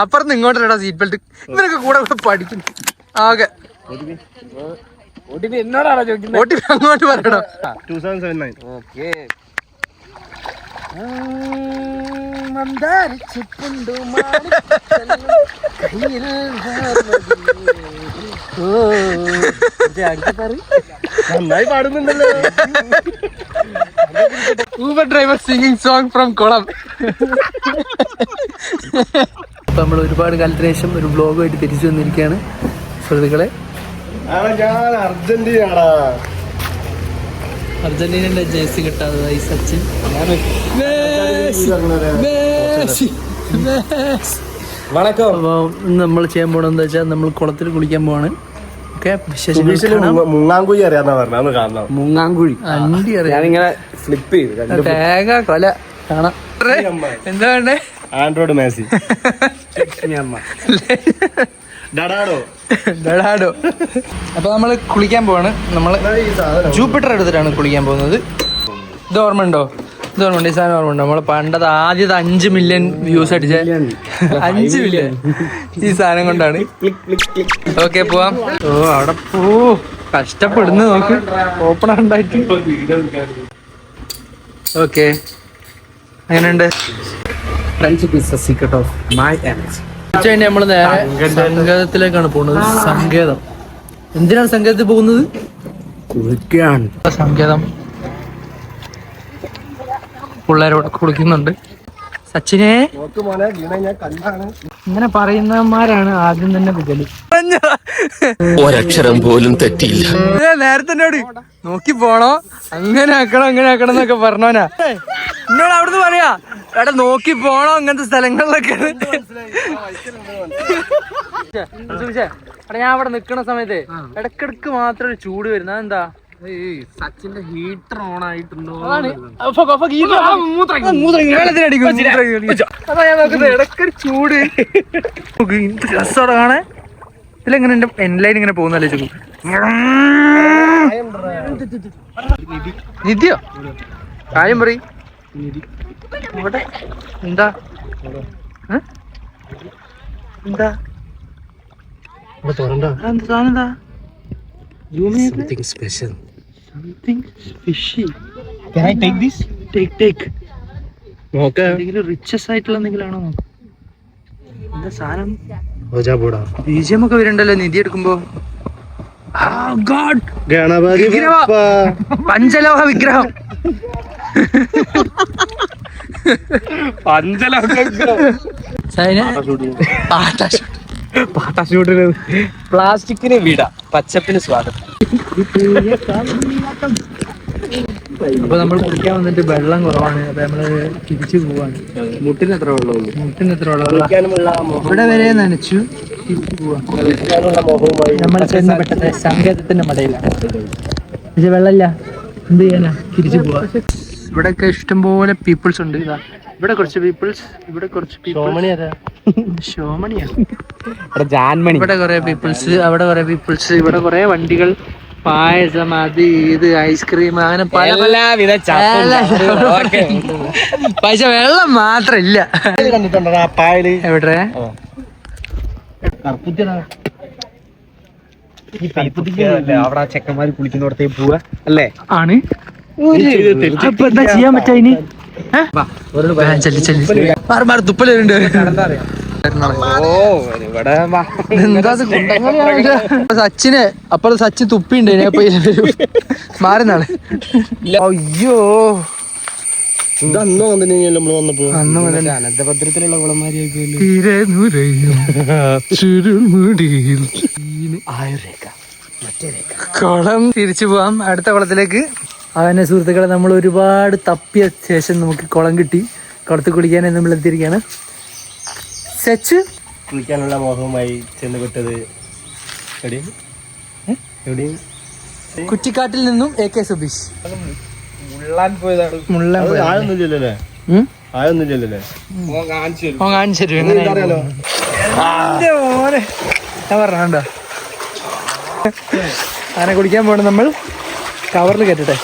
അപ്പുറത്ത് ഇങ്ങോട്ടല്ലടാ seat belt. ഇവരൊക്കെ കൂടെ പഠിക്കുന്നു ആകെ. എന്നോടാണോ ചോദിക്കുന്നത്? അങ്ങോട്ട് പറയണോ? 2779. ഓക്കെ. നന്നായി പാടുന്നുണ്ടല്ലോ. Uber driver singing song from കുളം. അപ്പൊ നമ്മൾ ഒരുപാട് കാലത്തിന് ശേഷം ഒരു വ്ലോഗുമായിട്ട് തിരിച്ചു വന്നിരിക്കുകയാണ് സുഹൃത്തുക്കളെ. ഞാൻ അർജന്റീനയാടാ. അർജന്റീനന്റെ ജേഴ്സി കിട്ടാതെ സച്ചിൻ. വണക്കം. അപ്പോൾ നമ്മൾ ചെയ്യാൻ പോകണമെന്ന് വെച്ചാൽ നമ്മൾ കുളത്തിൽ കുളിക്കാൻ പോവാണ്. മുങ്ങാങ്കുഴി അറിയാന്നാ പറഞ്ഞ കാണാം. മുങ്ങാങ്കുഴി അണ്ടി അറിയാം. ഞാനിങ്ങനെ ഫ്ലിപ്പ് ചെയ്തു. തേങ്ങ കൊല കാണാം. എന്താ വേണ്ടേ? ആൻഡ്രോയിഡ് മേസി. ഡഡാഡോ. അപ്പൊ നമ്മള് കുളിക്കാൻ പോവാണ്. നമ്മള് ജൂപ്പിറ്റർ എടുത്തിട്ടാണ് കുളിക്കാൻ പോകുന്നത്. ഇത് ഓർമ്മ ഉണ്ടോ? ഈ സാധനം ഓർമ്മ ഉണ്ടോ? നമ്മള് പണ്ടത് ആദ്യത്തെ 5 മില്യൺ വ്യൂസ് അടിച്ച 5 മില്യൺ ഈ സാധനം കൊണ്ടാണ്. ഓക്കെ പോവാം. ഓ അവിടെ കഷ്ടപ്പെടുന്നു നോക്ക്. ഓപ്പൺ ഉണ്ടായിട്ട്. ഓക്കെ അങ്ങനെയുണ്ട്. Friendship is the secret of my energy. ഉച്ചകഴിഞ്ഞ് നമ്മള് നേരെ സങ്കേതത്തിലേക്കാണ് പോകുന്നത്. സങ്കേതം. എന്തിനാണ് സങ്കേതത്തിൽ പോകുന്നത്? കുളിക്കാണ്. സങ്കേതം പിള്ളേരോട് കുളിക്കുന്നുണ്ട്. സച്ചിനെ ഇങ്ങനെ പറയുന്നവന്മാരാണ് ആദ്യം തന്നെ വിജലി. ഒരക്ഷരം പോലും തെറ്റിയില്ല. നേരത്തെ എന്നോട് നോക്കി പോണോ, അങ്ങനെ ആക്കണം എന്നൊക്കെ പറഞ്ഞോനാ. എന്നോട് അവിടുന്ന് പറയാ എടാ നോക്കി പോണോ അങ്ങനത്തെ സ്ഥലങ്ങളിലൊക്കെ. ഞാൻ അവിടെ നിക്കണ സമയത്ത് ഇടക്കിടക്ക് മാത്രം ഒരു ചൂട് വരുന്നത്. അതെന്താ? സച്ചിന്റെ ഹീറ്റർ ഓൺ ആയിട്ടുണ്ടോ? അതാ ഞാൻ നോക്കുന്നത്. ഇടക്കൊരു ചൂട്. രസോടെ കാണേ. ഇതിലെങ്ങനെ എന്റെ എൻലൈൻ ഇങ്ങനെ പോകുന്നല്ലേ ചോദിക്കും. നിധിയോ കാര്യം പറയും. എന്താ എന്താ സാധനം? Something special. Something fishy. Can I take this? Take. നോക്കാം. എന്തെങ്കിലും റിച്ചസ് ആയിട്ടുള്ള എന്തെങ്കിലും ആണോ? എന്താ സാധനം? ബീജം ഒക്കെ വരുന്നുണ്ടല്ലോ നിധി എടുക്കുമ്പോ. ഗണപതി പഞ്ചലോഹ വിഗ്രഹം. പാട്ടാഷൂട്ടിന് പ്ലാസ്റ്റിക്കിന് വീട, പച്ചപ്പിന് സ്വാഗതം. അപ്പൊ നമ്മൾ കുളിക്കാൻ വന്നിട്ട് വെള്ളം കുറവാണ്. അപ്പൊ നമ്മള് തിരിച്ചു പോവാണ്. മുട്ടിന് എത്ര വെള്ളമുള്ളൂ? ഇവിടെ വരെ നനച്ചു. തിരിച്ചു പോവാ. നമ്മൾ ചെന്നപ്പെട്ടത് സങ്കേതത്തിന്റെ മടയിലാണ്. പക്ഷെ വെള്ളമില്ല. എന്ത് ചെയ്യാനാ? തിരിച്ചു പോവാ. ഇവിടെയൊക്കെ ഇഷ്ടംപോലെ പീപ്പിൾസ് ഉണ്ട്. ഇതാ ഇവിടെ കുറച്ച് പീപ്പിൾസ്, ഇവിടെ കുറച്ച് ഷോമണിയാ. ഇവിടെ കുറെ പീപ്പിൾസ്, അവിടെ കുറെ പീപ്പിൾസ്, ഇവിടെ കുറെ വണ്ടികൾ, പായസം, അത് ഇത് ഐസ്ക്രീം, അങ്ങനെ എല്ലാവിധ. പക്ഷെ വെള്ളം മാത്രം ഇല്ല. എവിടെ? അവിടെ ചെക്കന്മാര് കുളിക്കുന്നിടത്തേക്ക് പോവാ അല്ലേ? ആണ്. അപ്പൊ എന്താ ചെയ്യാൻ പറ്റാ ഇനി? തുപ്പല് സച്ചിന് അപ്പോൾ സച്ചിൻ തുപ്പിണ്ട്. മാറുന്നാണ്. അയ്യോ ഇതന്ന് വന്നിട്ടുണ്ടെങ്കിൽ നമ്മള് വന്നപ്പോ അനന്തഭദ്രത്തിലുള്ള കുളമാരിയൊക്കെ കുളം. തിരിച്ചു പോവാം അടുത്ത കുളത്തിലേക്ക്. അങ്ങനെ സുഹൃത്തുക്കളെ നമ്മൾ ഒരുപാട് തപ്പിയ ശേഷം നമുക്ക് കുളം കിട്ടി. കുളത്തിൽ കുളിക്കാനായി നമ്മൾ എത്തിയിരിക്കുകയാണ്. സച്ച് കുളിക്കാനുള്ള മോഹവുമായി ചെന്നുപെട്ടത് കുറ്റിക്കാട്ടിൽ നിന്നും AK സുബീഷ്. മുള്ളാൻ ആയൊന്നുമില്ലല്ലേ? ഞാൻ പറഞ്ഞോ അങ്ങനെ കുളിക്കാൻ പോണം നമ്മൾ. കവറിൽ കയറ്റട്ടെ.